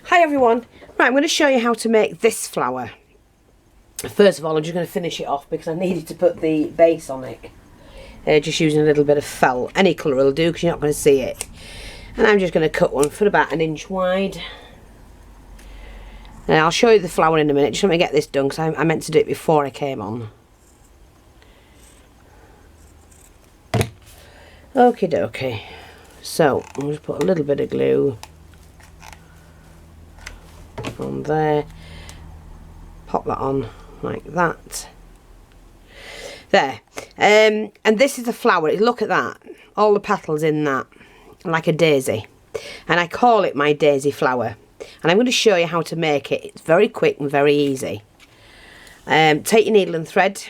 Hi everyone. Right, I'm going to show you how to make this flower. First of all, I'm just going to finish it off because I needed to put the base on it. Just using a little bit of felt. Any colour will do because you're not going to see it. And I'm just going to cut one for about 1 inch wide. And I'll show you the flower in a minute. Just let me get this done because I meant to do it before I came on. Okie dokie. So, I'll just put a little bit of glue on there. Pop that on like that. There. And this is the flower. Look at that. All the petals in that. Like a daisy. And I call it my daisy flower. And I'm going to show you how to make it. It's very quick and very easy. Take your needle and thread.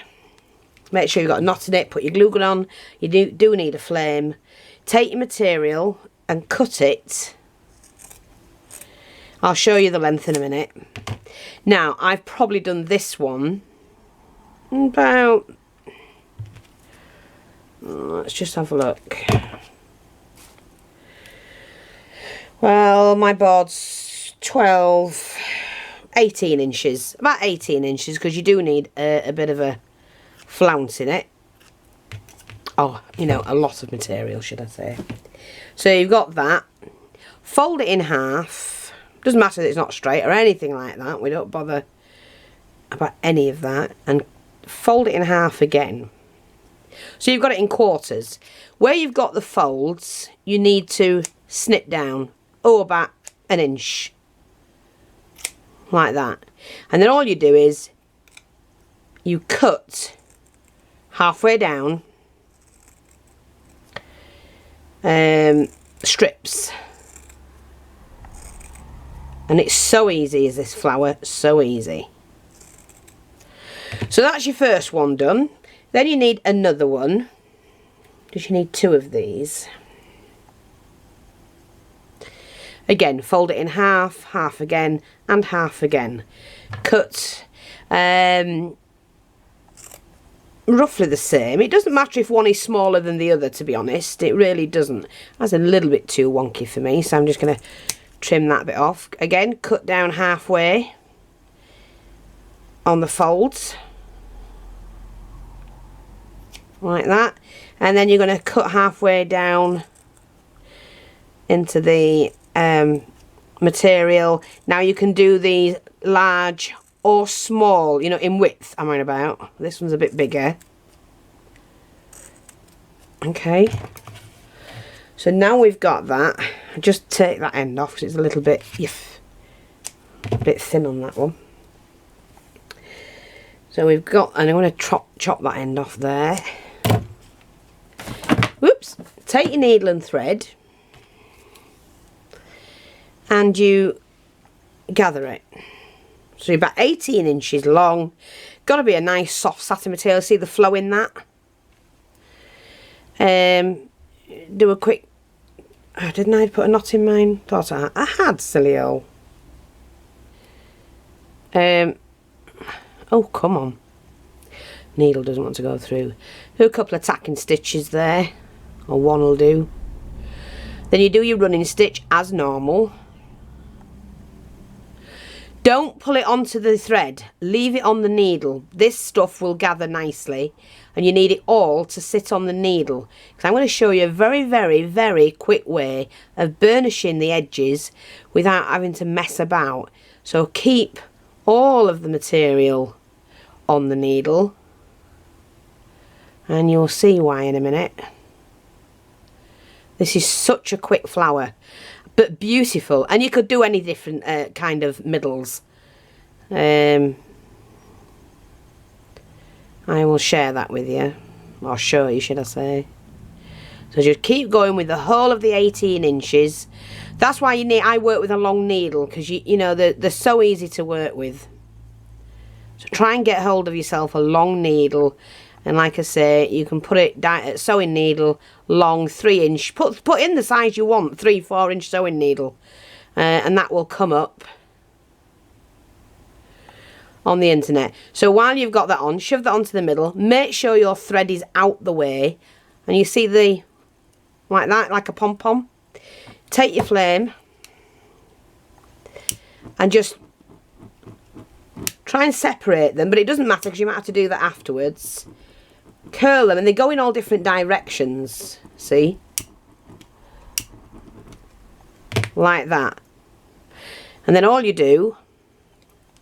Make sure you've got a knot in it. Put your glue gun on. You do need a flame. Take your material and cut it. I'll show you the length in a minute. Now, I've probably done this one about... Let's just have a look. Well, my board's 18 inches. About 18 inches, because you do need a bit of a flounce in it. Oh, you know, a lot of material, should I say. So you've got that. Fold it in half. Doesn't matter that it's not straight or anything like that. We don't bother about any of that. And fold it in half again. So you've got it in quarters. Where you've got the folds, you need to snip down. Oh, about 1 inch. Like that. And then all you do is you cut halfway down strips. And it's so easy as this flower, so easy. So that's your first one done. Then you need another one, because you need 2 of these. Again, fold it in half, half again, and half again. Cut roughly the same. It doesn't matter if one is smaller than the other, to be honest. It really doesn't. That's a little bit too wonky for me, so I'm just going to trim that bit off. Again, cut down halfway on the folds. Like that. And then you're going to cut halfway down into the material. Now you can do these large or small, you know, in width, I'm on about. This one's a bit bigger. Okay. So now we've got that. Just take that end off because it's a little bit, a bit thin on that one. So we've got, and I'm going to chop that end off there. Whoops. Take your needle and thread. And you gather it. So you're about 18 inches long. Got to be a nice soft satin material. See the flow in that? Do a quick... Oh, didn't I put a knot in mine? Thought I had, silly old. Oh, come on. Needle doesn't want to go through. Do a couple of tacking stitches there. Or one will do. Then you do your running stitch as normal. Don't pull it onto the thread. Leave it on the needle. This stuff will gather nicely. And you need it all to sit on the needle. Because I'm going to show you a very, very, very quick way of burnishing the edges without having to mess about. So keep all of the material on the needle. And you'll see why in a minute. This is such a quick flower. But beautiful. And you could do any different kind of middles. I will share that with you. Or show you, should I say. So just keep going with the whole of the 18 inches. That's why I work with a long needle. Because, you know, they're so easy to work with. So try and get hold of yourself a long needle. And like I say, you can put it down, sewing needle, long, 3 inch. Put in the size you want, 3-4 inch sewing needle. And that will come up on the internet. So while you've got that on, shove that onto the middle. Make sure your thread is out the way. And you see the, like that, like a pom-pom. Take your flame. and just try and separate them, but it doesn't matter because you might have to do that afterwards. Curl them, and they go in all different directions, see? Like that. And then all you do,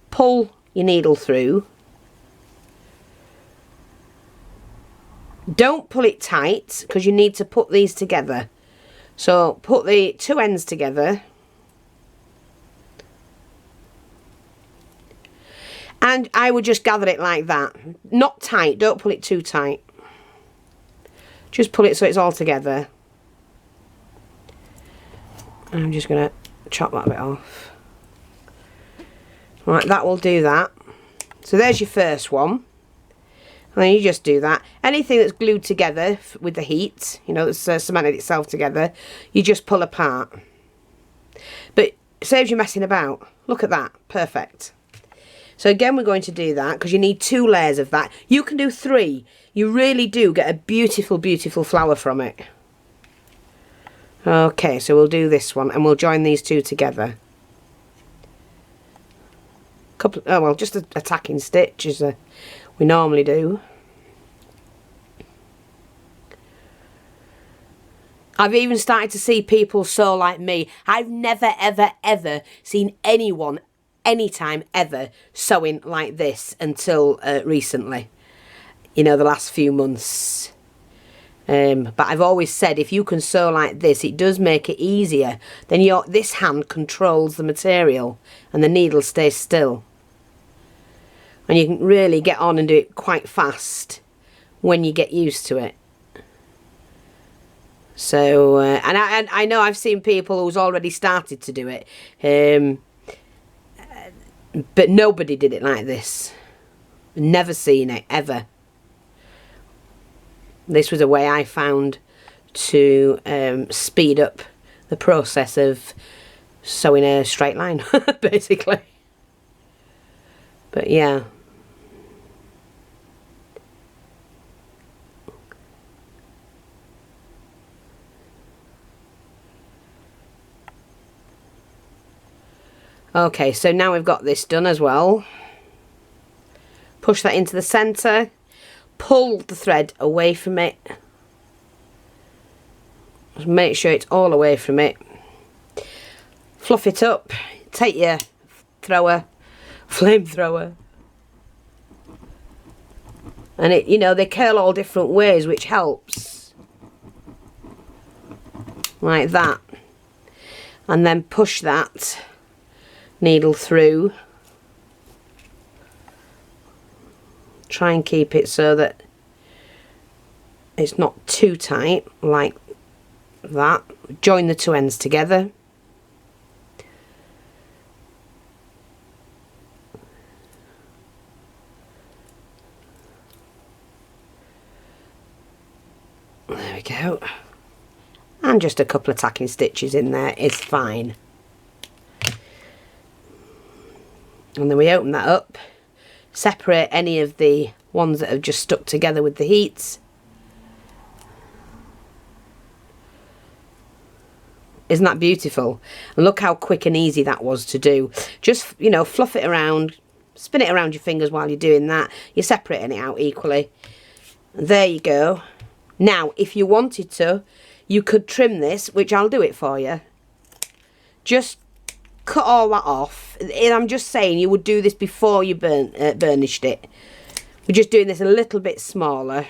pull your needle through. Don't pull it tight because you need to put these together. So put the two ends together. And I would just gather it like that. Not tight, don't pull it too tight. Just pull it so it's all together. I'm just going to chop that bit off. Right, that will do that. So there's your first one. And then you just do that. Anything that's glued together with the heat, you know, that's cemented itself together, you just pull apart. But it saves you messing about. Look at that, perfect. So again, we're going to do that because you need 2 layers of that. You can do 3. You really do get a beautiful, beautiful flower from it. Okay, so we'll do this one and we'll join these 2 together. Oh well, just a tacking stitch as we normally do. I've even started to see people sew like me. I've never, ever, ever seen anyone anytime ever sewing like this until recently, you know, the last few months. But I've always said if you can sew like this, it does make it easier. Then this hand controls the material and the needle stays still, and you can really get on and do it quite fast when you get used to it. So and I know I've seen people who's already started to do it, but nobody did it like this. Never seen it, ever. This was a way I found to speed up the process of sewing a straight line, basically. But yeah. Okay, so now we've got this done as well. Push that into the centre. Pull the thread away from it. Just make sure it's all away from it. Fluff it up. Take your flamethrower. And it, you know, they curl all different ways, which helps. Like that. And then push that needle through. Try and keep it so that it's not too tight, like that. Join the 2 ends together. There we go. And just a couple of tacking stitches in there is fine. And then we open that up, separate any of the ones that have just stuck together with the heats. Isn't that beautiful? And look how quick and easy that was to do. Just, you know, fluff it around, spin it around your fingers while you're doing that. You're separating it out equally. There you go. Now, if you wanted to, you could trim this, which I'll do it for you. Just cut all that off. And I'm just saying you would do this before you burnished it. We're just doing this a little bit smaller.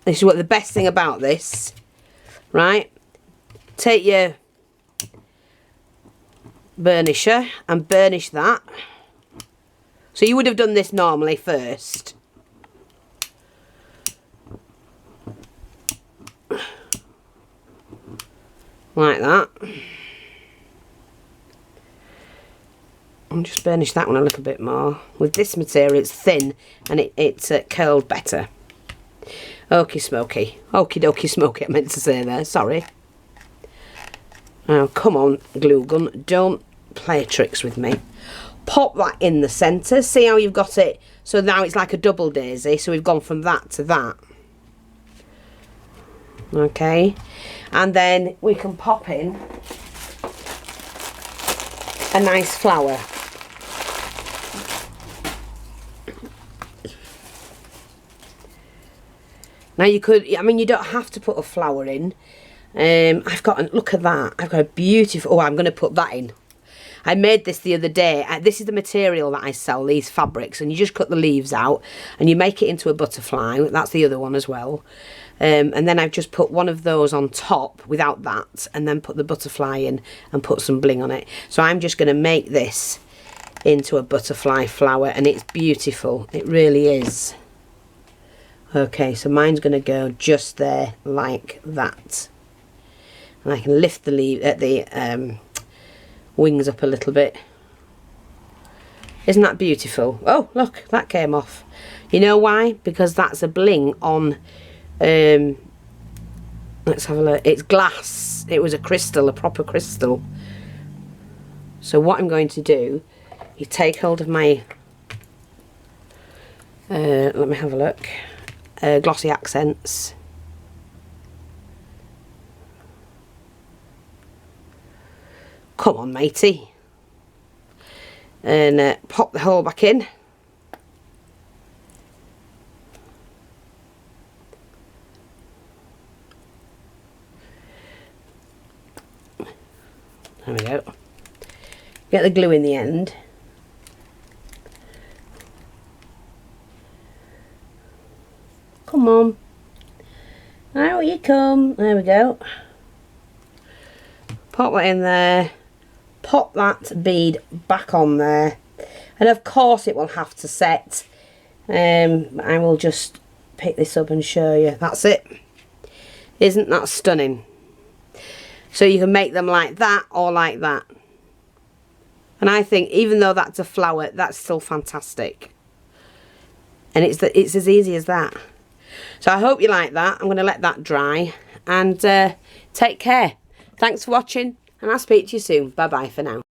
This is what the best thing about this, right? Take your burnisher and burnish that. So you would have done this normally first. Like that. And just burnish that one a little bit more. With this material, it's thin and it's curled better. Okie smoky. Okie dokie smoky, I meant to say there. Sorry. Now, come on, glue gun. Don't play tricks with me. Pop that in the centre. See how you've got it? So now it's like a double daisy. So we've gone from that to that. Okay, and then we can pop in a nice flower. Now you could, I mean, you don't have to put a flower in. I've got, look at that, I've got a beautiful, oh, I'm going to put that in. I made this the other day. This is the material that I sell, these fabrics, and you just cut the leaves out and you make it into a butterfly. That's the other one as well. And then I've just put one of those on top without that, and then put the butterfly in and put some bling on it. So I'm just going to make this into a butterfly flower, and it's beautiful. It really is. Okay, so mine's going to go just there like that. And I can lift the leaf at the wings up a little bit. Isn't that beautiful? Oh, look, that came off. You know why? Because that's a bling on, let's have a look. It's glass. It was a crystal, a proper crystal. So what I'm going to do is take hold of my, let me have a look, glossy accents. Come on, matey. And pop the hole back in. There we go. Get the glue in the end. Come on. Out you come. There we go. Pop that in there. Pop that bead back on there, and of course it will have to set. I will just pick this up and show you. That's it. Isn't that stunning? So you can make them like that or like that, and I think even though that's a flower, that's still fantastic, and it's as easy as that. So I hope you like that. I'm going to let that dry, and take care. Thanks for watching, and I'll speak to you soon. Bye bye for now.